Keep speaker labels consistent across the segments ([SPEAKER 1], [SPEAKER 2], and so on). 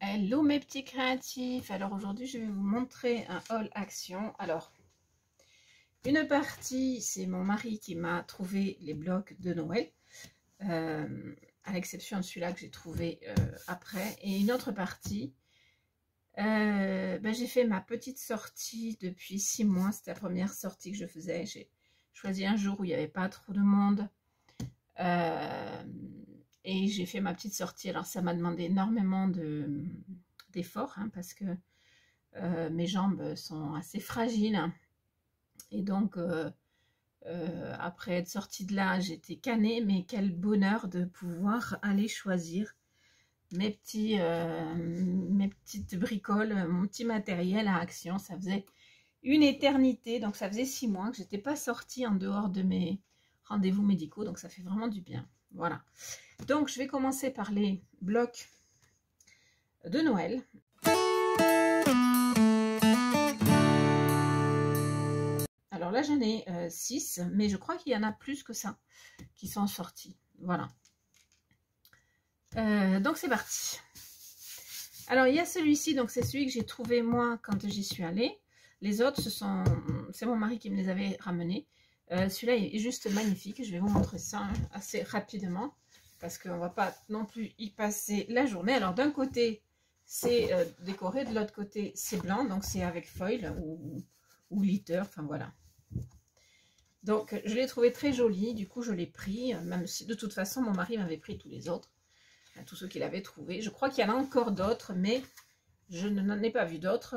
[SPEAKER 1] Hello mes petits créatifs. Alors aujourd'hui je vais vous montrer un haul action. Alors une partie c'est mon mari qui m'a trouvé les blocs de Noël, à l'exception de celui-là que j'ai trouvé après, et une autre partie j'ai fait ma petite sortie depuis 6 mois. C'était la première sortie que je faisais. J'ai choisi un jour où il n'y avait pas trop de monde et j'ai fait ma petite sortie. Alors ça m'a demandé énormément d'efforts parce que mes jambes sont assez fragiles, et donc après être sortie de là j'étais canée, mais quel bonheur de pouvoir aller choisir mes petites bricoles, mon petit matériel à action. Ça faisait une éternité, donc ça faisait 6 mois que j'étais pas sortie en dehors de mes rendez-vous médicaux, donc ça fait vraiment du bien. Voilà, donc je vais commencer par les blocs de Noël. Alors là j'en ai 6, mais je crois qu'il y en a plus que ça qui sont sortis. Voilà, donc c'est parti. Alors il y a celui-ci, donc c'est celui que j'ai trouvé moi quand j'y suis allée. Les autres, c'est mon mari qui me les avait ramenés. Celui-là est juste magnifique. Je vais vous montrer ça assez rapidement parce qu'on ne va pas non plus y passer la journée. Alors d'un côté c'est décoré, de l'autre côté c'est blanc, donc c'est avec foil ou glitter, enfin voilà. Donc je l'ai trouvé très joli, du coup je l'ai pris, même si de toute façon mon mari m'avait pris tous les autres, tous ceux qu'il avait trouvés. Je crois qu'il y en a encore d'autres, mais je n'en ai pas vu d'autres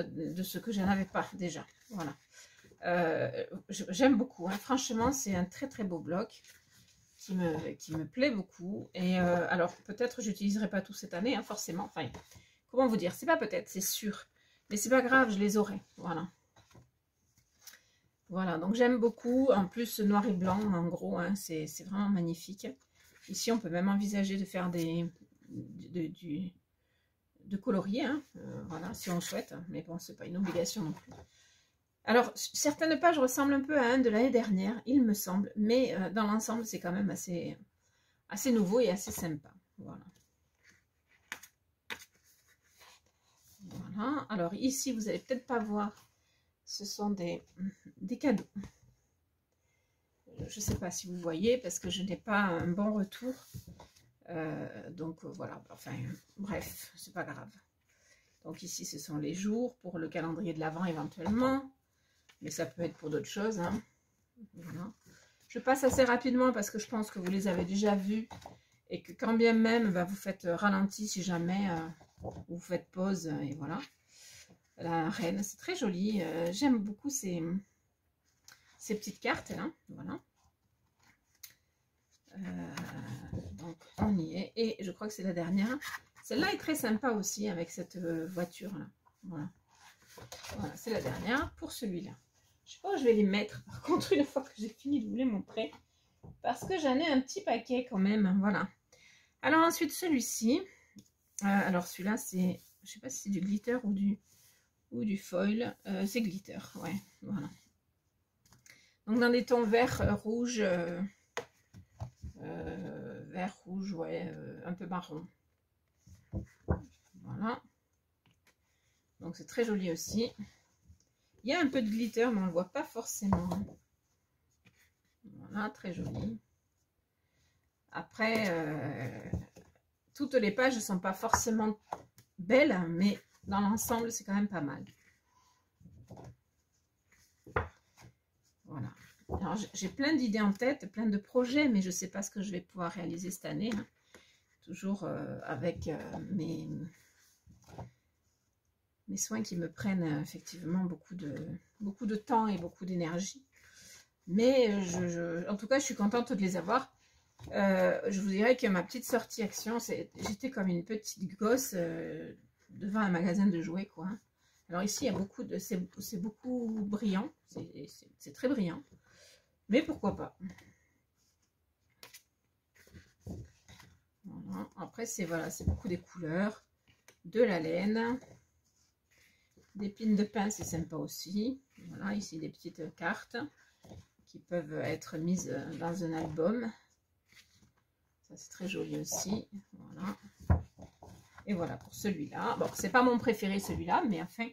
[SPEAKER 1] de ceux que je n'avais pas déjà. Voilà. J'aime beaucoup, franchement c'est un très très beau bloc qui me plaît beaucoup. Et alors peut-être j'utiliserai pas tout cette année, forcément. Enfin, comment vous dire, c'est pas peut-être, c'est sûr, mais c'est pas grave, je les aurai. Voilà. Voilà, donc j'aime beaucoup. En plus, ce noir et blanc, en gros, c'est vraiment magnifique. Ici, on peut même envisager de faire de colorier, voilà, si on souhaite. Mais bon, c'est pas une obligation non plus. Alors, certaines pages ressemblent un peu à un de l'année dernière, il me semble. Mais dans l'ensemble, c'est quand même assez nouveau et assez sympa. Voilà. Voilà. Alors ici, vous n'allez peut-être pas voir. Ce sont des cadeaux. Je ne sais pas si vous voyez parce que je n'ai pas un bon retour. Donc voilà, enfin bref, c'est pas grave. Donc ici, ce sont les jours pour le calendrier de l'Avent éventuellement. Mais ça peut être pour d'autres choses. Voilà. Je passe assez rapidement parce que je pense que vous les avez déjà vus. Et que quand bien même, vous faites ralenti si jamais vous faites pause. Et voilà. La reine, c'est très joli. J'aime beaucoup ces petites cartes là. Voilà. Donc on y est. Et je crois que c'est la dernière. Celle-là est très sympa aussi avec cette voiture là. Voilà. Voilà, c'est la dernière pour celui-là. Je sais pas où je vais les mettre. Par contre, une fois que j'ai fini de vous les montrer. Parce que j'en ai un petit paquet quand même. Voilà. Alors ensuite, celui-ci. Alors celui-là, c'est... Je sais pas si c'est du glitter ou du foil. C'est glitter, ouais. Voilà. Donc dans des tons vert, rouge... vert, rouge, ouais. Un peu marron. Voilà. Donc c'est très joli aussi. Il y a un peu de glitter, mais on ne le voit pas forcément. Voilà, très joli. Après, toutes les pages ne sont pas forcément belles, mais dans l'ensemble, c'est quand même pas mal. Voilà. Alors, j'ai plein d'idées en tête, plein de projets, mais je ne sais pas ce que je vais pouvoir réaliser cette année. Toujours avec mes soins qui me prennent effectivement beaucoup de temps et beaucoup d'énergie. Mais en tout cas, je suis contente de les avoir. Je vous dirais que ma petite sortie action, j'étais comme une petite gosse devant un magasin de jouets, quoi. Alors ici, il y a beaucoup de... C'est beaucoup brillant. C'est très brillant. Mais pourquoi pas. Voilà. Après, c'est beaucoup des couleurs, de la laine, des pins de pain, c'est sympa aussi. Voilà, ici des petites cartes qui peuvent être mises dans un album. Ça, c'est très joli aussi. Voilà. Et voilà pour celui-là. Bon, c'est pas mon préféré celui-là, mais enfin,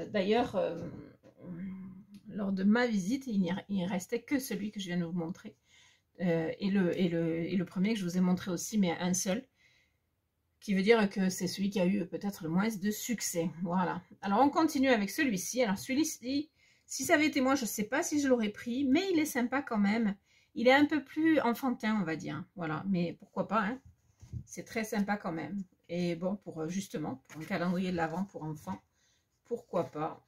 [SPEAKER 1] d'ailleurs, lors de ma visite, il ne restait que celui que je viens de vous montrer. Et le premier que je vous ai montré aussi, mais un seul. Qui veut dire que c'est celui qui a eu peut-être le moins de succès. Voilà. Alors, on continue avec celui-ci. Alors, celui-ci, si ça avait été moi, je ne sais pas si je l'aurais pris, mais il est sympa quand même. Il est un peu plus enfantin, on va dire. Voilà, mais pourquoi pas, hein. C'est très sympa quand même. Et bon, pour justement, pour un calendrier de l'Avent pour enfants, pourquoi pas.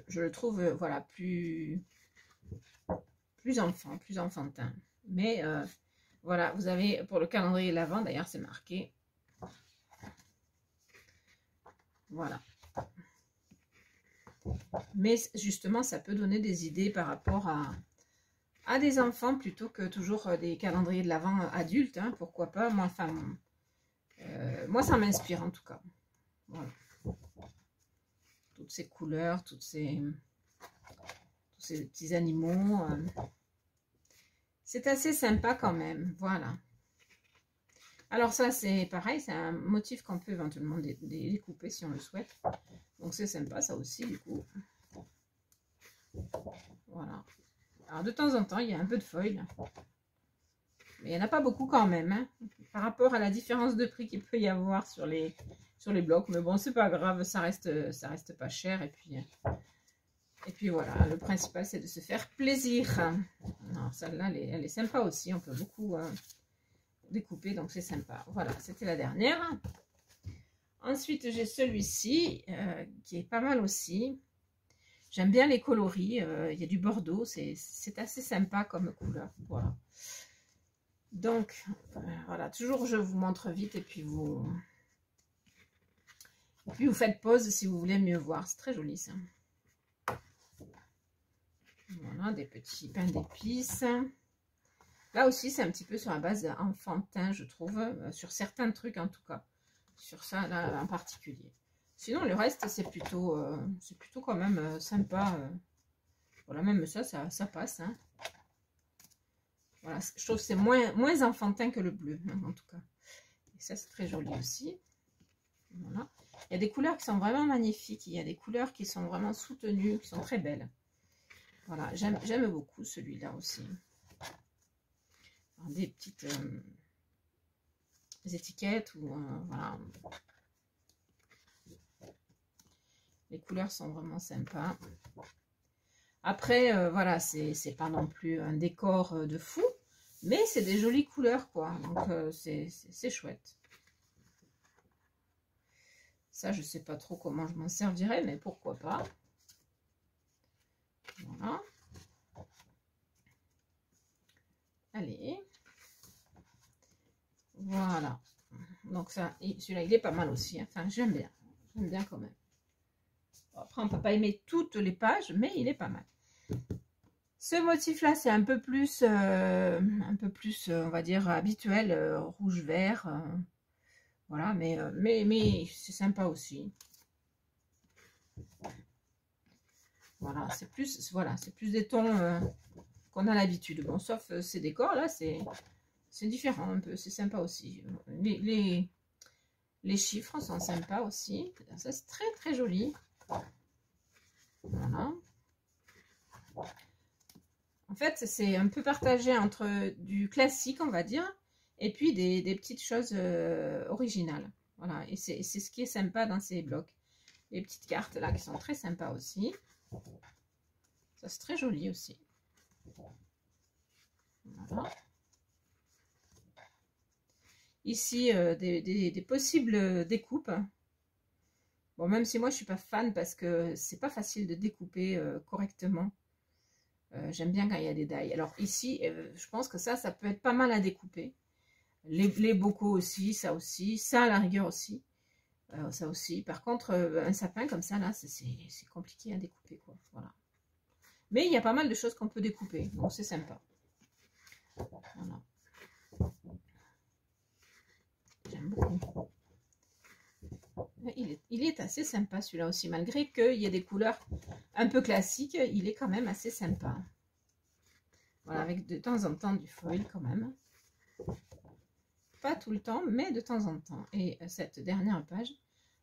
[SPEAKER 1] Je le trouve, voilà, plus enfant, plus enfantin. Mais... voilà, vous avez pour le calendrier de l'Avent, d'ailleurs c'est marqué. Voilà. Mais justement, ça peut donner des idées par rapport à des enfants plutôt que toujours des calendriers de l'Avent adultes. Hein, pourquoi pas, moi, enfin, moi ça m'inspire en tout cas. Voilà. Toutes ces couleurs, tous ces petits animaux. C'est assez sympa quand même, voilà. Alors ça, c'est pareil, c'est un motif qu'on peut éventuellement découper si on le souhaite. Donc c'est sympa, ça aussi, du coup. Voilà. Alors de temps en temps, il y a un peu de foil. Mais il n'y en a pas beaucoup quand même, hein, par rapport à la différence de prix qu'il peut y avoir sur les blocs. Mais bon, c'est pas grave, ça reste pas cher. Et puis voilà, le principal c'est de se faire plaisir. Non, celle-là, elle est sympa aussi. On peut beaucoup découper, donc c'est sympa. Voilà, c'était la dernière. Ensuite, j'ai celui-ci qui est pas mal aussi. J'aime bien les coloris. Il y a du bordeaux, c'est assez sympa comme couleur. Voilà. Donc, voilà, toujours je vous montre vite et puis vous faites pause si vous voulez mieux voir. C'est très joli ça. Voilà, des petits pains d'épices. Là aussi, c'est un petit peu sur la base enfantin, je trouve. Sur certains trucs, en tout cas. Sur ça, là, en particulier. Sinon, le reste, c'est plutôt quand même sympa. Voilà, même ça passe. Hein. Voilà, je trouve que c'est moins enfantin que le bleu, hein, en tout cas. Et ça, c'est très joli aussi. Voilà. Il y a des couleurs qui sont vraiment magnifiques. Il y a des couleurs qui sont vraiment soutenues, qui sont très belles. Voilà, j'aime beaucoup celui-là aussi. Alors, des petites étiquettes ou voilà. Les couleurs sont vraiment sympas. Après, voilà, c'est pas non plus un décor de fou, mais c'est des jolies couleurs, quoi. Donc, c'est chouette. Ça, je sais pas trop comment je m'en servirai, mais pourquoi pas. Voilà. Allez. Voilà. Donc ça, celui-là, il est pas mal aussi. Hein. Enfin, j'aime bien. J'aime bien quand même. Après, on peut pas aimer toutes les pages, mais il est pas mal. Ce motif-là, c'est un peu plus, on va dire, habituel, rouge-vert. Voilà, mais c'est sympa aussi. Voilà, c'est plus des tons qu'on a l'habitude. Bon, sauf ces décors là, c'est différent un peu, c'est sympa aussi. Les chiffres sont sympas aussi. Ça, c'est très très joli. Voilà. En fait, c'est un peu partagé entre du classique, on va dire, et puis des petites choses originales. Voilà, et c'est ce qui est sympa dans ces blocs. Les petites cartes là qui sont très sympas aussi. Ça, c'est très joli aussi. Voilà. Ici, des possibles découpes. Bon, même si moi, je ne suis pas fan parce que c'est pas facile de découper correctement. J'aime bien quand il y a des dailles. Alors ici, je pense que ça peut être pas mal à découper. Les bocaux aussi, ça à la rigueur aussi. Ça aussi. Par contre, un sapin comme ça, là, c'est compliqué à découper, quoi. Voilà. Mais il y a pas mal de choses qu'on peut découper, donc c'est sympa. Voilà. J'aime beaucoup. Il est assez sympa celui-là aussi, malgré qu'il y ait des couleurs un peu classiques, il est quand même assez sympa. Voilà, avec de temps en temps du foil quand même. pas tout le temps, mais de temps en temps. Et cette dernière page,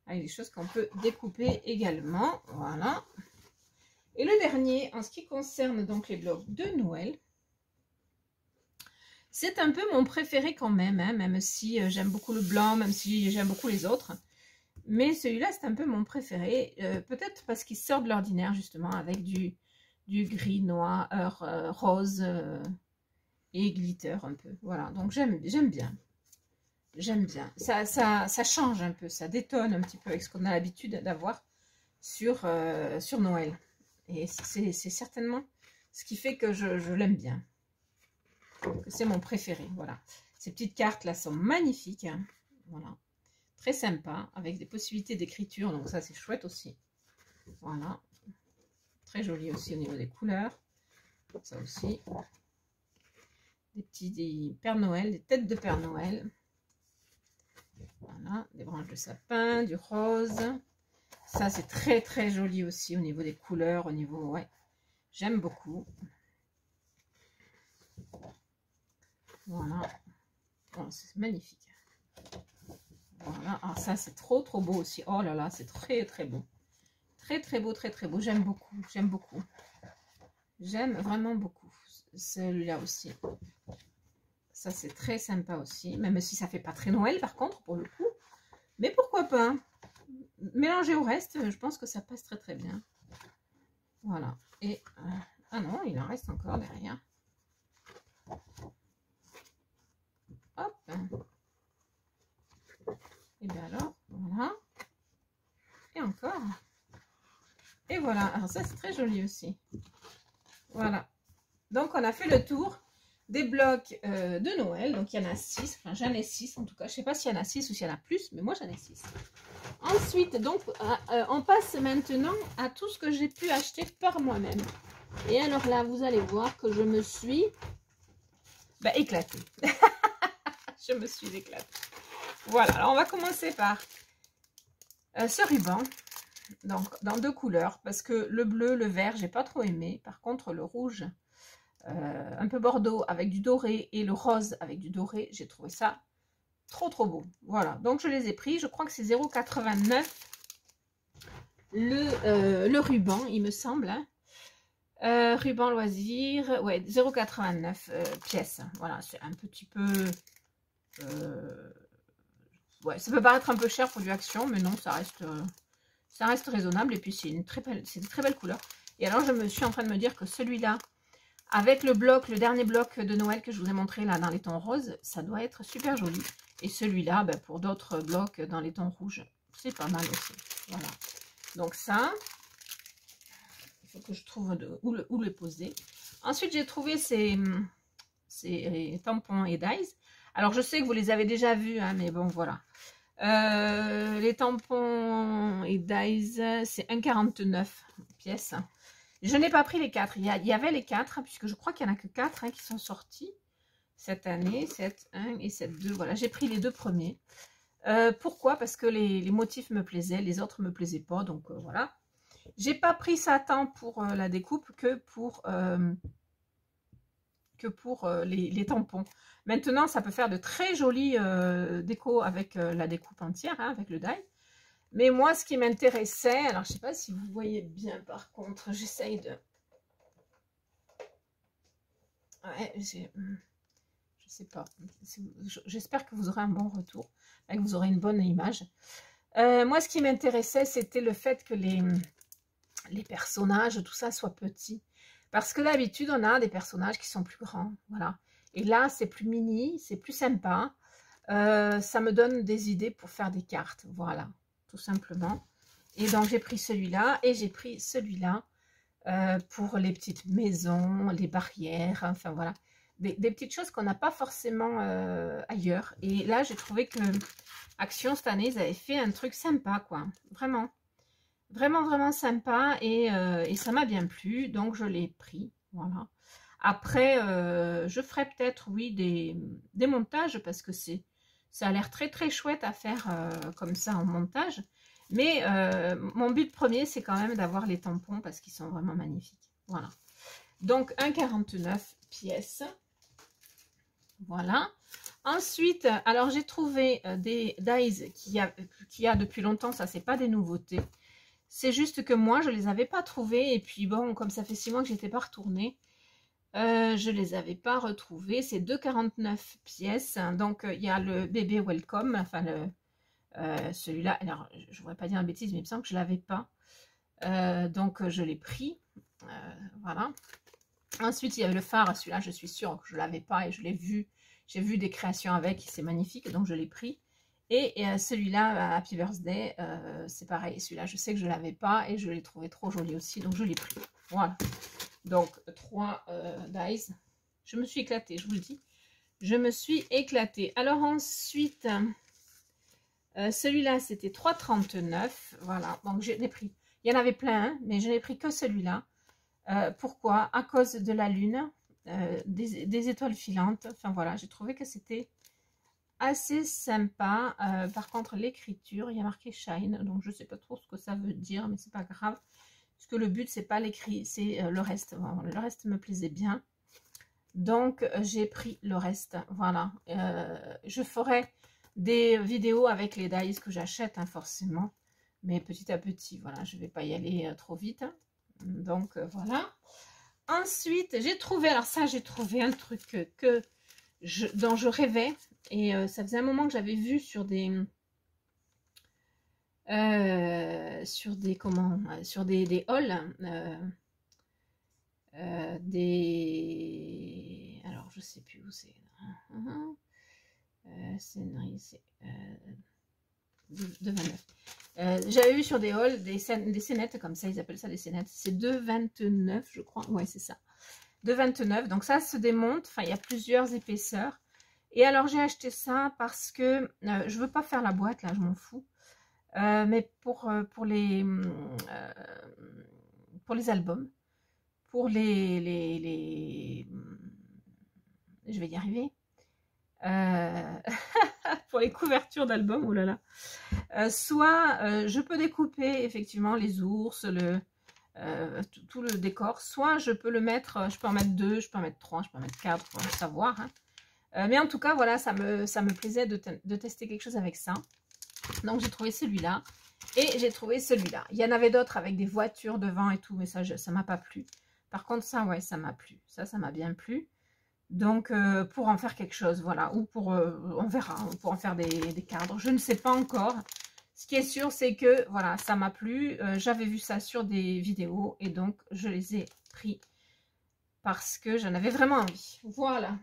[SPEAKER 1] avec des choses qu'on peut découper également. Voilà. Et le dernier, en ce qui concerne donc les blocs de Noël, c'est un peu mon préféré quand même, hein, même si j'aime beaucoup le blanc, même si j'aime beaucoup les autres. Mais celui-là, c'est un peu mon préféré, peut-être parce qu'il sort de l'ordinaire, justement, avec du gris, noir, rose et glitter un peu. Voilà, donc j'aime bien. J'aime bien. Ça change un peu, ça détonne un petit peu avec ce qu'on a l'habitude d'avoir sur Noël. Et c'est certainement ce qui fait que je l'aime bien. Que c'est mon préféré, voilà. Ces petites cartes là sont magnifiques, hein. Voilà. Très sympa, avec des possibilités d'écriture, donc ça c'est chouette aussi. Voilà. Très joli aussi au niveau des couleurs. Ça aussi. Des Père Noël, des têtes de Père Noël. Voilà, des branches de sapin, du rose. Ça c'est très très joli aussi au niveau des couleurs, au niveau, ouais. J'aime beaucoup. Voilà. Oh, c'est magnifique. Voilà, alors ça c'est trop beau aussi. Oh là là, c'est très très beau. Très beau, très beau. J'aime beaucoup, j'aime beaucoup. J'aime vraiment beaucoup. Celui-là aussi. Ça c'est très sympa aussi. Même si ça fait pas très Noël par contre pour le coup. Mais pourquoi pas. Mélangé au reste, je pense que ça passe très bien. Voilà. Et ah non, il en reste encore derrière. Hop. Et bien alors, voilà. Et encore. Et voilà. Alors ça, c'est très joli aussi. Voilà. Donc, on a fait le tour des blocs de Noël. Donc, il y en a 6. Enfin, j'en ai 6 en tout cas. Je ne sais pas s'il y en a 6 ou s'il y en a plus, mais moi, j'en ai 6. Ensuite, donc, on passe maintenant à tout ce que j'ai pu acheter par moi-même. Et alors là, vous allez voir que je me suis éclatée. Je me suis éclatée. Voilà, alors on va commencer par ce ruban, donc dans 2 couleurs, parce que le bleu, le vert, j'ai pas trop aimé. Par contre, le rouge, un peu bordeaux avec du doré et le rose avec du doré, j'ai trouvé ça trop beau. Voilà, donc je les ai pris, je crois que c'est 0,89 le ruban, il me semble. Hein. Ruban loisir, ouais, 0,89 pièces. Voilà, c'est un petit peu... ouais, ça peut paraître un peu cher pour du Action, mais non, ça reste raisonnable. Et puis, c'est de très belles couleurs. Et alors, je me suis en train de me dire que celui-là, avec le dernier bloc de Noël que je vous ai montré là dans les tons roses, ça doit être super joli. Et celui-là, pour d'autres blocs dans les tons rouges, c'est pas mal aussi. Voilà. Donc ça, il faut que je trouve où le poser. Ensuite, j'ai trouvé ces tampons et dies. Alors, je sais que vous les avez déjà vus, hein, mais bon, voilà. Les tampons et dies, c'est 1,49 pièces. Je n'ai pas pris les 4. Il y avait les 4, puisque je crois qu'il n'y en a que 4 qui sont sortis cette année. 7,1 et 7,2. Voilà, j'ai pris les 2 premiers. Pourquoi? Parce que les motifs me plaisaient, les autres ne me plaisaient pas. Donc, voilà. J'ai pas pris ça tant pour la découpe que pour les tampons. Maintenant, ça peut faire de très jolies décos avec la découpe entière, hein, avec le die. Mais moi, ce qui m'intéressait, alors je ne sais pas si vous voyez bien par contre, j'essaye de... Ouais, je sais pas. J'espère que vous aurez un bon retour, que vous aurez une bonne image. Moi, ce qui m'intéressait, c'était le fait que les personnages, tout ça, soit petits. Parce que d'habitude, on a des personnages qui sont plus grands, voilà. Et là, c'est plus mini, c'est plus sympa. Ça me donne des idées pour faire des cartes, voilà, tout simplement. Et donc, j'ai pris celui-là et j'ai pris celui-là pour les petites maisons, les barrières, enfin voilà. Des petites choses qu'on n'a pas forcément ailleurs. Et là, j'ai trouvé que Action, cette année, ils avaient fait un truc sympa, quoi. Vraiment. Vraiment sympa et ça m'a bien plu, donc je l'ai pris, voilà. Après, je ferai peut-être, oui, des montages parce que ça a l'air très chouette à faire comme ça en montage. Mais mon but premier, c'est quand même d'avoir les tampons parce qu'ils sont vraiment magnifiques, voilà. Donc, 1,49 pièces, voilà. Ensuite, alors j'ai trouvé des dies qui a depuis longtemps, ça c'est pas des nouveautés. C'est juste que moi je les avais pas trouvés et puis bon, comme ça fait 6 mois que j'étais pas retournée, je les avais pas retrouvés. C'est 2,49 pièces. Donc il y a le bébé welcome, enfin celui-là. Alors je voudrais pas dire une bêtise, mais il me semble que je l'avais pas. Donc je l'ai pris. Voilà. Ensuite il y avait le phare, celui-là je suis sûre que je l'avais pas et je l'ai vu. J'ai vu des créations avec, c'est magnifique, donc je l'ai pris. Et celui-là, Happy Birthday, c'est pareil. Celui-là, je sais que je ne l'avais pas et je l'ai trouvé trop joli aussi, donc je l'ai pris. Voilà. Donc, 3 dies. Je me suis éclatée, je vous le dis. Je me suis éclatée. Alors ensuite, celui-là, c'était 3,39. Voilà, donc je l'ai pris. Il y en avait plein, hein, mais je n'ai pris que celui-là. Pourquoi? À cause de la lune. Des étoiles filantes, enfin voilà, j'ai trouvé que c'était assez sympa. Par contre l'écriture, il y a marqué shine, donc je sais pas trop ce que ça veut dire, mais c'est pas grave, parce que le but c'est pas l'écrit, c'est le reste. Bon, le reste me plaisait bien, donc j'ai pris le reste. Voilà, je ferai des vidéos avec les dies que j'achète, hein, forcément, mais petit à petit. Voilà, je vais pas y aller trop vite, hein. Donc voilà. Ensuite, j'ai trouvé, alors ça, j'ai trouvé un truc dont je rêvais. Et ça faisait un moment que j'avais vu sur des hauls. Alors, je sais plus où c'est. C'est de 29. J'avais vu sur des halls des scénettes comme ça, ils appellent ça des scénettes. C'est 2,29 je crois. Ouais, c'est ça. 2,29. Donc ça se démonte. Enfin, il y a plusieurs épaisseurs. Et alors j'ai acheté ça parce que je veux pas faire la boîte là, je m'en fous. Mais pour les albums, pour je vais y arriver. Pour les couvertures d'albums, oh là là. Soit je peux découper effectivement les ours, tout le décor, soit je peux le mettre, je peux en mettre 2, je peux en mettre 3, je peux en mettre 4, pour savoir. Hein. Mais en tout cas, voilà, ça me plaisait de tester quelque chose avec ça. Donc j'ai trouvé celui-là et j'ai trouvé celui-là. Il y en avait d'autres avec des voitures devant et tout, mais ça m'a pas plu. Par contre, ça, ouais, ça m'a plu. Ça m'a bien plu. Donc, pour en faire quelque chose, voilà, ou pour, on verra, pour en faire des cadres, je ne sais pas encore. Ce qui est sûr, c'est que, voilà, ça m'a plu, j'avais vu ça sur des vidéos, et donc, je les ai pris, parce que j'en avais vraiment envie, voilà.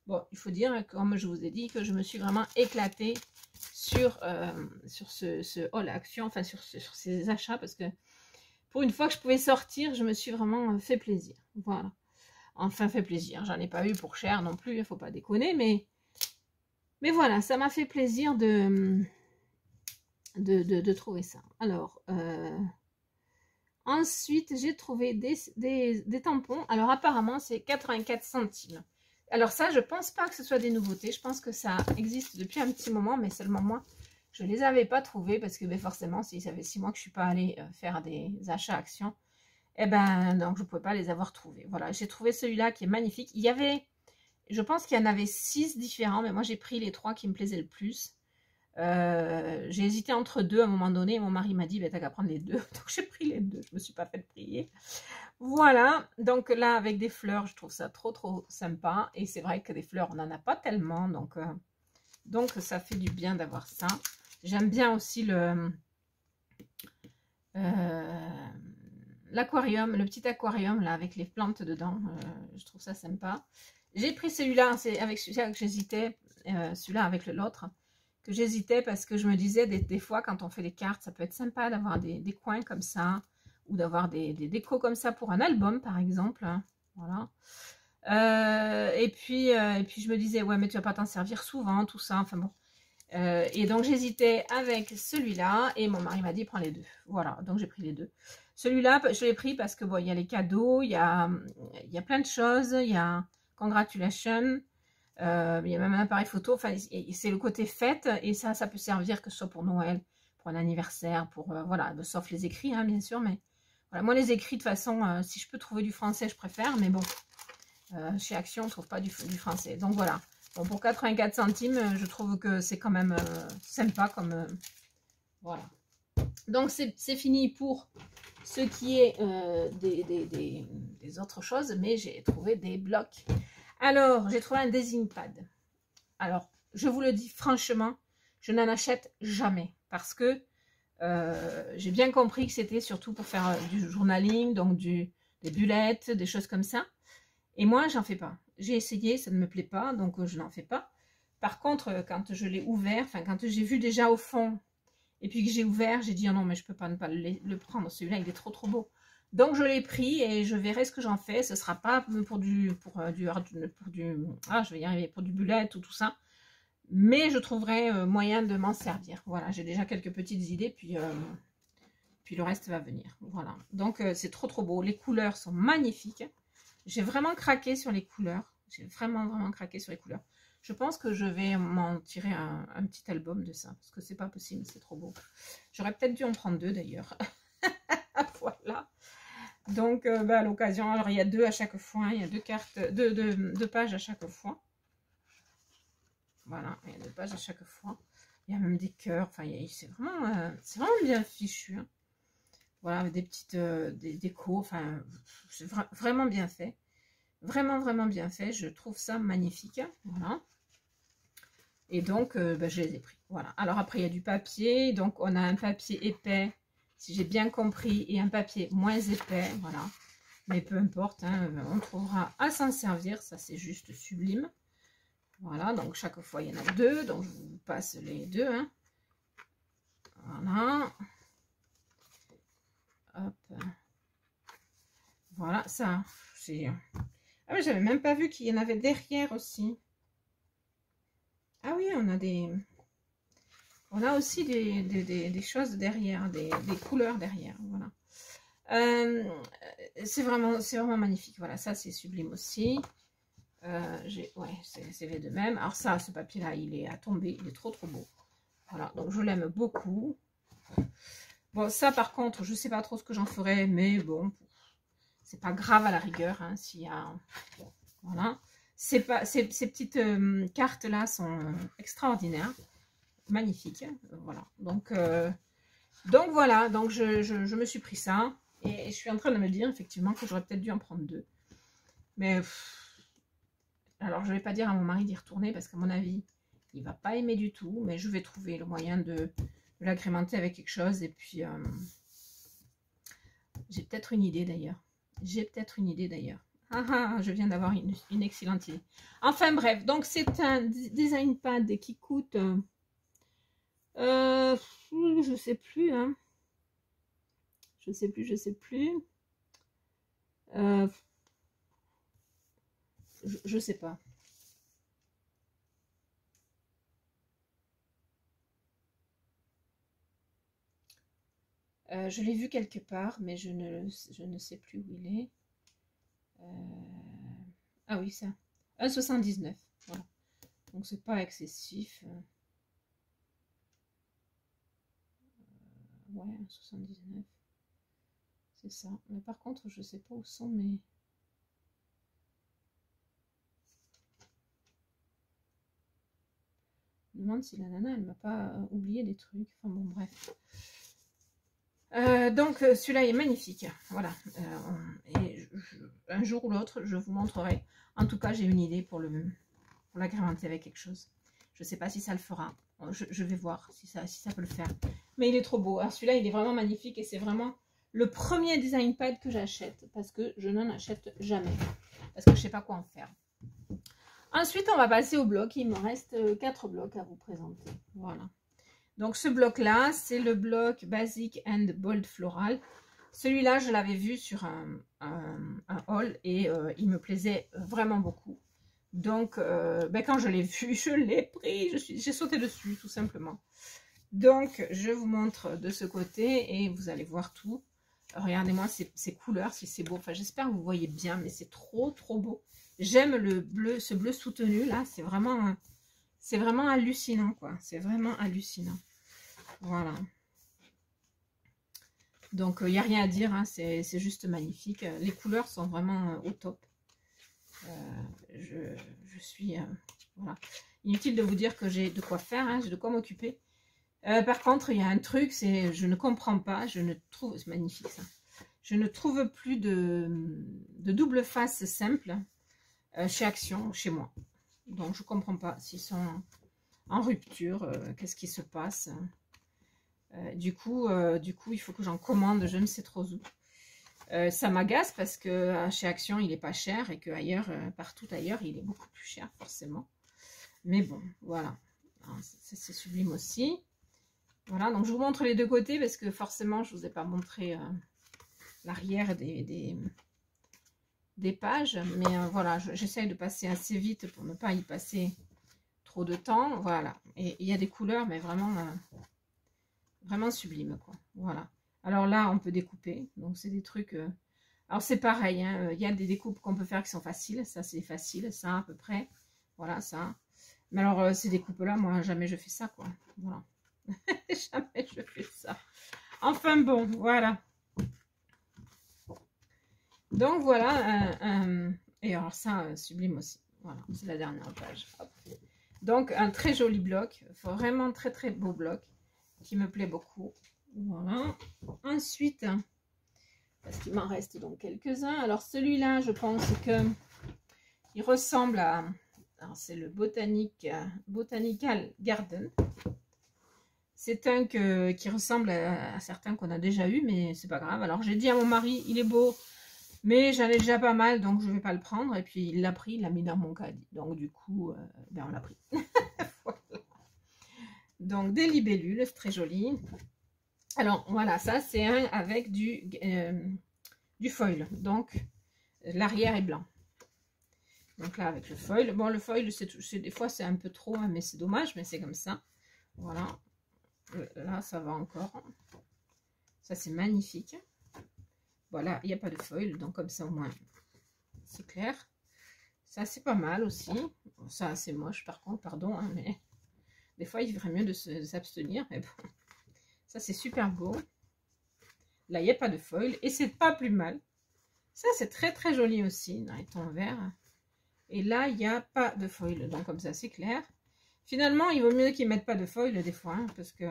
[SPEAKER 1] Bon, il faut dire, comme je vous ai dit, que je me suis vraiment éclatée sur ce haul action, enfin, sur ces achats, parce que, pour une fois que je pouvais sortir, je me suis vraiment fait plaisir, voilà. Enfin, fait plaisir. J'en ai pas eu pour cher non plus, il ne faut pas déconner, mais voilà, ça m'a fait plaisir de trouver ça. Alors, ensuite, j'ai trouvé des tampons. Alors, apparemment, c'est 84 centimes. Alors ça, je pense pas que ce soit des nouveautés. Je pense que ça existe depuis un petit moment, mais seulement moi, je les avais pas trouvés parce que ben, forcément, ça fait 6 mois que je suis pas allée faire des achats actions. Eh ben, donc je ne pouvais pas les avoir trouvés. Voilà, j'ai trouvé celui-là qui est magnifique. Il y avait, je pense qu'il y en avait 6 différents, mais moi j'ai pris les 3 qui me plaisaient le plus. J'ai hésité entre 2 à un moment donné. Mon mari m'a dit, ben, t'as qu'à prendre les 2. Donc j'ai pris les 2. Je me suis pas fait prier. Voilà, donc là avec des fleurs, je trouve ça trop sympa. Et c'est vrai que des fleurs, on n'en a pas tellement. Donc ça fait du bien d'avoir ça. J'aime bien aussi l'aquarium, le petit aquarium là avec les plantes dedans, je trouve ça sympa. J'ai pris celui-là, c'est avec celui-là que j'hésitais, celui-là avec l'autre, que j'hésitais parce que je me disais des fois quand on fait des cartes, ça peut être sympa d'avoir des coins comme ça, ou d'avoir des décos comme ça pour un album par exemple, hein, voilà. Et puis je me disais, ouais mais tu vas pas t'en servir souvent, tout ça, enfin bon. Et donc j'hésitais avec celui-là et mon mari m'a dit prends les 2, voilà, donc j'ai pris les 2. Celui-là, je l'ai pris parce que bon, il y a les cadeaux, il y a plein de choses, il y a congratulations, il y a même un appareil photo, enfin c'est le côté fête et ça peut servir que ce soit pour Noël, pour un anniversaire, pour voilà, sauf les écrits hein, bien sûr, mais voilà, moi les écrits de toute façon, si je peux trouver du français je préfère, mais bon, chez Action on ne trouve pas du français, donc voilà. Bon, pour 84 centimes, je trouve que c'est quand même sympa comme... voilà. Donc, c'est fini pour ce qui est des autres choses, mais j'ai trouvé des blocs. Alors, j'ai trouvé un design pad. Alors, je vous le dis franchement, je n'en achète jamais parce que j'ai bien compris que c'était surtout pour faire du journaling, donc des bullettes, des choses comme ça. Et moi, j'en fais pas. J'ai essayé, ça ne me plaît pas, donc je n'en fais pas. Par contre, quand je l'ai ouvert, enfin quand j'ai vu déjà au fond, et puis que j'ai ouvert, j'ai dit oh non, mais je peux pas ne pas le prendre. Celui-là, il est trop beau. Donc je l'ai pris et je verrai ce que j'en fais. Ce sera pas pour du je vais y arriver, pour du bullet ou tout ça. Mais je trouverai moyen de m'en servir. Voilà, j'ai déjà quelques petites idées, puis le reste va venir. Voilà, donc c'est trop beau. Les couleurs sont magnifiques. J'ai vraiment craqué sur les couleurs. J'ai vraiment craqué sur les couleurs. Je pense que je vais m'en tirer un petit album de ça. Parce que c'est pas possible, c'est trop beau. J'aurais peut-être dû en prendre 2 d'ailleurs. Voilà. Donc, à l'occasion, alors il y a 2 à chaque fois. Il y a 2 cartes, 2 pages à chaque fois. Voilà, il y a 2 pages à chaque fois. Il y a même des cœurs. Enfin, c'est vraiment bien fichu. Hein. Voilà, avec des petites décos. Enfin, c'est vraiment bien fait. Vraiment bien fait. Je trouve ça magnifique. Voilà. Et donc, je les ai pris. Voilà. Alors après, il y a du papier. Donc, on a un papier épais, si j'ai bien compris, et un papier moins épais. Voilà. Mais peu importe, hein, on trouvera à s'en servir. Ça, c'est juste sublime. Voilà. Donc, chaque fois, il y en a 2. Donc, je vous passe les 2. Hein. Voilà. Hop. Voilà, ça, c'est... Ah oui, j'avais même pas vu qu'il y en avait derrière aussi. Ah oui, on a aussi des choses derrière, des couleurs derrière, voilà. C'est vraiment magnifique, voilà, ça c'est sublime aussi. Ouais, c'est les deux mêmes. Alors ça, ce papier-là, il est à tomber, il est trop beau. Voilà, donc je l'aime beaucoup. Bon, ça par contre, je sais pas trop ce que j'en ferai, mais bon, c'est pas grave à la rigueur, hein, s'il y a... Voilà. Ces petites cartes-là sont extraordinaires, magnifiques. Voilà. Donc voilà, donc je me suis pris ça. Et je suis en train de me dire, effectivement, que j'aurais peut-être dû en prendre 2. Mais, alors, je ne vais pas dire à mon mari d'y retourner, parce qu'à mon avis, il ne va pas aimer du tout. Mais je vais trouver le moyen de l'agrémenter avec quelque chose. Et puis, j'ai peut-être une idée d'ailleurs. Je viens d'avoir une excellente idée. Enfin bref, donc c'est un design pad qui coûte, je sais plus, hein. Je sais plus. Je sais pas. Je l'ai vu quelque part, mais je ne sais plus où il est. Ah oui, ça. 1,79. Voilà. Donc c'est pas excessif. Ouais, 1,79. C'est ça. Mais par contre, je sais pas où sont mes... Je me demande si la nana, elle m'a pas oublié des trucs. Enfin bon, bref. Donc celui-là est magnifique. Voilà. Et un jour ou l'autre, je vous montrerai. En tout cas, j'ai une idée pour l'agrémenter avec quelque chose. Je ne sais pas si ça le fera. Je vais voir si ça peut le faire. Mais il est trop beau. Alors celui-là, il est vraiment magnifique et c'est vraiment le premier design pad que j'achète parce que je n'en achète jamais. Parce que je ne sais pas quoi en faire. Ensuite, on va passer au bloc. Il me reste 4 blocs à vous présenter. Voilà. Donc ce bloc-là, c'est le bloc Basic and Bold Floral. Celui-là, je l'avais vu sur un haul et il me plaisait vraiment beaucoup. Donc, quand je l'ai vu, je l'ai pris, j'ai sauté dessus tout simplement. Donc, je vous montre de ce côté et vous allez voir tout. Regardez-moi ces couleurs, si c'est beau. Enfin, j'espère que vous voyez bien, mais c'est trop beau. J'aime le bleu, ce bleu soutenu là, c'est vraiment hallucinant quoi. C'est vraiment hallucinant. Voilà. Donc, il n'y a rien à dire, hein, c'est juste magnifique. Les couleurs sont vraiment au top. Je suis Voilà. Inutile de vous dire que j'ai de quoi faire, hein, j'ai de quoi m'occuper. Par contre, il y a un truc, c'est je ne comprends pas, je ne trouve, c'est magnifique ça. Je ne trouve plus de double face simple chez Action, chez moi. Donc je ne comprends pas s'ils sont en rupture, qu'est-ce qui se passe. Du coup, il faut que j'en commande, je ne sais trop où. Ça m'agace parce que chez Action, il n'est pas cher et que ailleurs, partout ailleurs, il est beaucoup plus cher forcément. Mais bon, voilà. C'est sublime aussi. Voilà, donc je vous montre les deux côtés parce que forcément, je ne vous ai pas montré l'arrière des pages. Mais voilà, j'essaye de passer assez vite pour ne pas y passer trop de temps. Voilà, et il y a des couleurs, mais vraiment, vraiment sublimes, quoi. Voilà. Alors là, on peut découper. Donc, c'est des trucs... Alors, c'est pareil, hein, il y a des découpes qu'on peut faire qui sont faciles. Ça, c'est facile, ça, à peu près. Voilà, ça. Mais alors, ces découpes-là, moi, jamais je fais ça, quoi. Voilà. Jamais je fais ça. Enfin bon, voilà. Donc voilà, et alors ça, sublime aussi. Voilà, c'est la dernière page. Hop. Donc un très joli bloc, vraiment très très beau bloc, qui me plaît beaucoup. Voilà. Ensuite, parce qu'il m'en reste donc quelques-uns. Alors celui-là, je pense que il ressemble à... c'est le Botanical Garden. C'est un qui ressemble à certains qu'on a déjà eu, mais c'est pas grave. Alors j'ai dit à mon mari, il est beau, mais j'en ai déjà pas mal, donc je vais pas le prendre. Et puis il l'a pris, il l'a mis dans mon caddie. Donc du coup, ben, on l'a pris. Voilà. Donc des libellules, c'est très joli. Alors voilà, ça c'est un avec du foil. Donc l'arrière est blanc. Donc là avec le foil. Bon, le foil, des fois c'est un peu trop, hein, mais c'est dommage, mais c'est comme ça. Voilà. Là, ça va encore. Ça, c'est magnifique. Voilà, il n'y a pas de foil, donc comme ça, au moins, c'est clair. Ça, c'est pas mal aussi. Ça, c'est moche, par contre, pardon, hein, mais des fois, il ferait mieux de s'abstenir. Mais bon, ça, c'est super beau. Là, il n'y a pas de foil, et c'est pas plus mal. Ça, c'est très, très joli aussi, dans les tons verts. Et là, il n'y a pas de foil, donc comme ça, c'est clair. Finalement, il vaut mieux qu'ils ne mettent pas de foil des fois, hein, parce que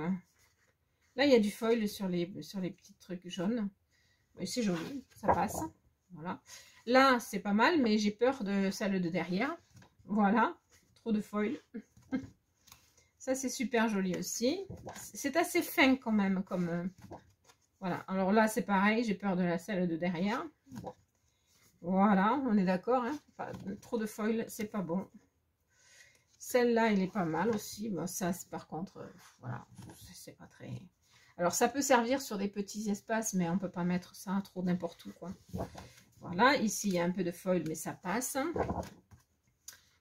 [SPEAKER 1] là, il y a du foil sur les petits trucs jaunes. Mais c'est joli, ça passe. Voilà. Là, c'est pas mal, mais j'ai peur de celle de derrière. Voilà, trop de foil. Ça, c'est super joli aussi. C'est assez fin quand même. Voilà, alors là, c'est pareil, j'ai peur de la celle de derrière. Voilà, on est d'accord. Hein, trop de foil, c'est pas bon. Celle-là, elle est pas mal aussi. Bon, ça, par contre, voilà, c'est pas très... Alors, ça peut servir sur des petits espaces, mais on peut pas mettre ça trop n'importe où, quoi. Voilà, ici, il y a un peu de foil, mais ça passe.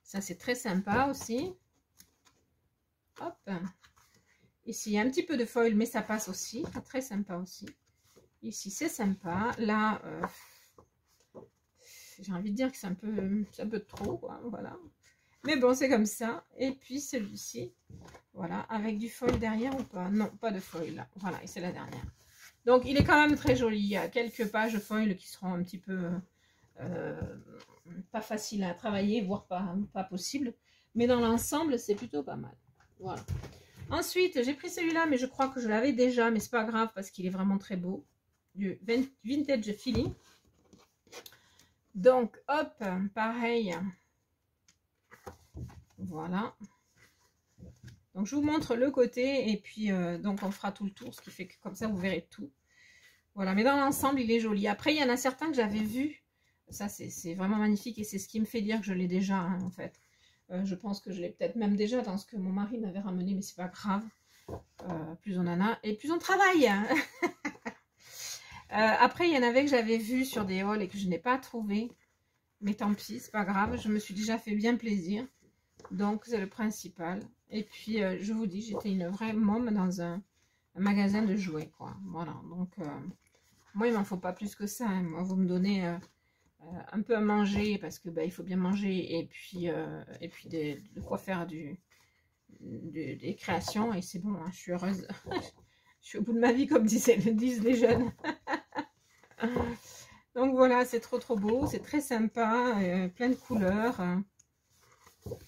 [SPEAKER 1] Ça, c'est très sympa aussi. Hop. Ici, il y a un petit peu de foil, mais ça passe aussi. Très sympa aussi. Ici, c'est sympa. Là, j'ai envie de dire que c'est un peu trop, quoi. Voilà. Mais bon, c'est comme ça. Et puis celui-ci, voilà, avec du foil derrière ou pas? Non, pas de foil là. Voilà, et c'est la dernière. Donc, il est quand même très joli. Il y a quelques pages foil qui seront un petit peu pas faciles à travailler, voire pas possible. Mais dans l'ensemble, c'est plutôt pas mal. Voilà. Ensuite, j'ai pris celui-là, mais je crois que je l'avais déjà, mais c'est pas grave parce qu'il est vraiment très beau. Du Vintage Feeling. Donc, hop, pareil. Voilà. Donc, je vous montre le côté et puis, donc, on fera tout le tour, ce qui fait que comme ça, vous verrez tout. Voilà, mais dans l'ensemble, il est joli. Après, il y en a certains que j'avais vus. Ça, c'est vraiment magnifique et c'est ce qui me fait dire que je l'ai déjà, hein, en fait. Je pense que je l'ai peut-être même déjà dans ce que mon mari m'avait ramené, mais c'est pas grave. Plus on en a et plus on travaille. Après, il y en avait que j'avais vu sur des hauls et que je n'ai pas trouvé. Mais tant pis, c'est pas grave. Je me suis déjà fait bien plaisir. Donc, c'est le principal. Et puis, je vous dis, j'étais une vraie môme dans un magasin de jouets, quoi. Voilà. Donc, moi, il m'en faut pas plus que ça. Hein. Moi, vous me donnez un peu à manger parce que il faut bien manger. Et puis de quoi faire des créations. Et c'est bon, hein, je suis heureuse. Je suis au bout de ma vie, comme disent les jeunes. Donc, voilà, c'est trop beau. C'est très sympa. Plein de couleurs.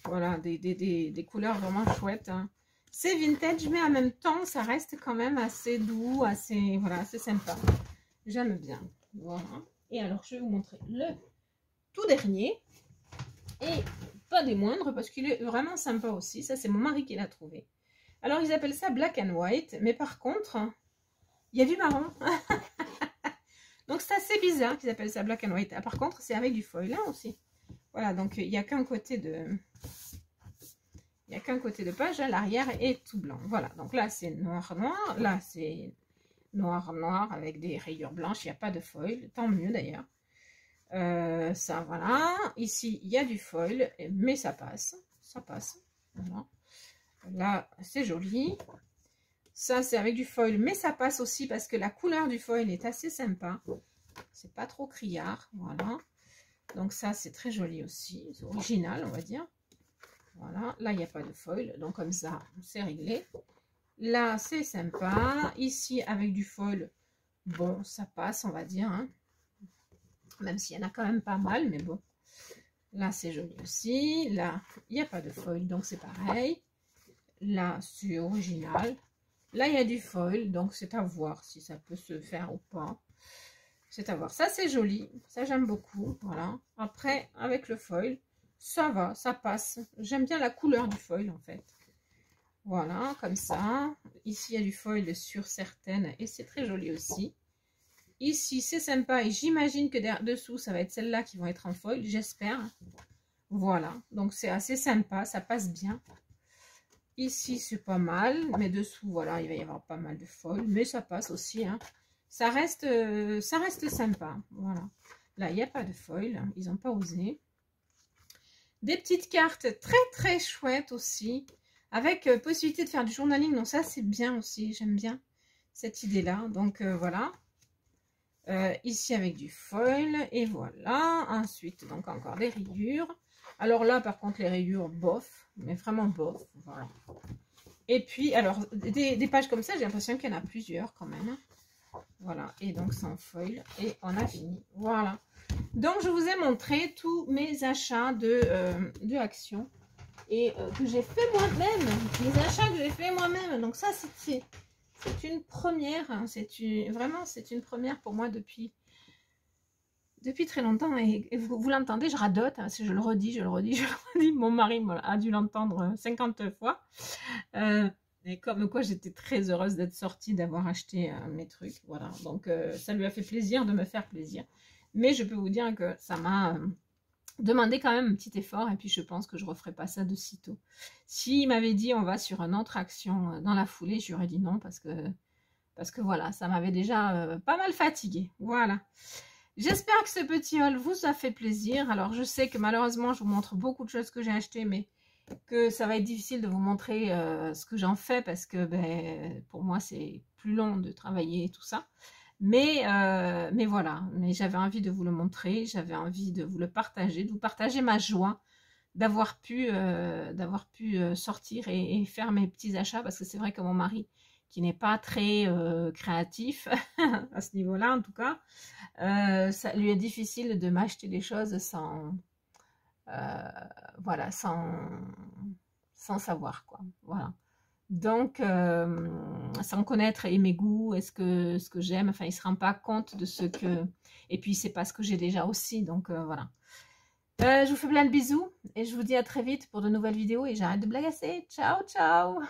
[SPEAKER 1] Voilà, des couleurs vraiment chouettes. Hein. C'est vintage, mais en même temps, ça reste quand même assez doux, assez, voilà, assez sympa. J'aime bien. Voilà. Et alors, je vais vous montrer le tout dernier. Et pas des moindres, parce qu'il est vraiment sympa aussi. Ça, c'est mon mari qui l'a trouvé. Alors, ils appellent ça black and white. Mais par contre, il y a du marron. Donc, c'est assez bizarre qu'ils appellent ça black and white. Ah, par contre, c'est avec du foil là aussi. Voilà, donc il n'y a qu'un côté de... Il n'y a qu'un côté de page, hein, l'arrière est tout blanc. Voilà, donc là c'est noir-noir, là c'est noir-noir avec des rayures blanches, il n'y a pas de foil, tant mieux d'ailleurs. Ça, voilà. Ici, il y a du foil, mais ça passe. Ça passe. Voilà. Là, c'est joli. Ça, c'est avec du foil, mais ça passe aussi parce que la couleur du foil est assez sympa. C'est pas trop criard. Voilà. Donc ça, c'est très joli aussi. C'est original, on va dire. Voilà, là il n'y a pas de foil, donc comme ça c'est réglé. Là c'est sympa, ici avec du foil, bon ça passe on va dire, hein. Même s'il y en a quand même pas mal, mais bon. Là c'est joli aussi, là il n'y a pas de foil, donc c'est pareil. Là c'est original, là il y a du foil, donc c'est à voir si ça peut se faire ou pas. C'est à voir, ça c'est joli, ça j'aime beaucoup, voilà. Après avec le foil, ça va, ça passe. J'aime bien la couleur du foil en fait. Voilà, comme ça. Ici, il y a du foil sur certaines et c'est très joli aussi. Ici, c'est sympa et j'imagine que dessous, ça va être celles-là qui vont être en foil, j'espère. Voilà, donc c'est assez sympa, ça passe bien. Ici, c'est pas mal, mais dessous, voilà, il va y avoir pas mal de foil, mais ça passe aussi. Hein. Ça reste sympa, voilà. Là, il n'y a pas de foil, ils n'ont pas osé. Des petites cartes très très chouettes aussi, avec possibilité de faire du journaling, donc ça c'est bien aussi, j'aime bien cette idée là, donc voilà. Ici avec du foil, et voilà, ensuite donc encore des rayures. Alors là par contre les rayures bof, mais vraiment bof, voilà. Et puis alors des pages comme ça, j'ai l'impression qu'il y en a plusieurs quand même. Voilà, et donc c'est en foil, et on a fini, voilà. Donc, je vous ai montré tous mes achats de Action et que j'ai fait moi-même. Les achats que j'ai fait moi-même. Donc, ça, c'est une première. Hein, vraiment, c'est une première pour moi depuis très longtemps. Et vous l'entendez, je radote. Hein, je le redis, je le redis, je le redis. Mon mari a dû l'entendre 50 fois. Et comme quoi, j'étais très heureuse d'être sortie, d'avoir acheté mes trucs. Voilà. Donc, ça lui a fait plaisir de me faire plaisir. Mais je peux vous dire que ça m'a demandé quand même un petit effort. Et puis je pense que je ne referai pas ça de sitôt. S'il m'avait dit on va sur une autre action dans la foulée, j'aurais dit non. Parce que voilà, ça m'avait déjà pas mal fatiguée. Voilà. J'espère que ce petit haul vous a fait plaisir. Alors je sais que malheureusement je vous montre beaucoup de choses que j'ai achetées. Mais que ça va être difficile de vous montrer ce que j'en fais. Parce que ben, pour moi c'est plus long de travailler et tout ça. Mais voilà, mais j'avais envie de vous le montrer, j'avais envie de vous le partager, de vous partager ma joie d'avoir pu sortir et faire mes petits achats, parce que c'est vrai que mon mari, qui n'est pas très créatif, à ce niveau-là en tout cas, ça lui est difficile de m'acheter des choses sans, voilà, sans savoir, quoi, voilà. Donc, sans connaître mes goûts et ce que j'aime, enfin, il ne se rend pas compte de ce que... Et puis, c'est pas ce que j'ai déjà aussi, donc voilà. Je vous fais plein de bisous et je vous dis à très vite pour de nouvelles vidéos et j'arrête de blagasser. Ciao, ciao.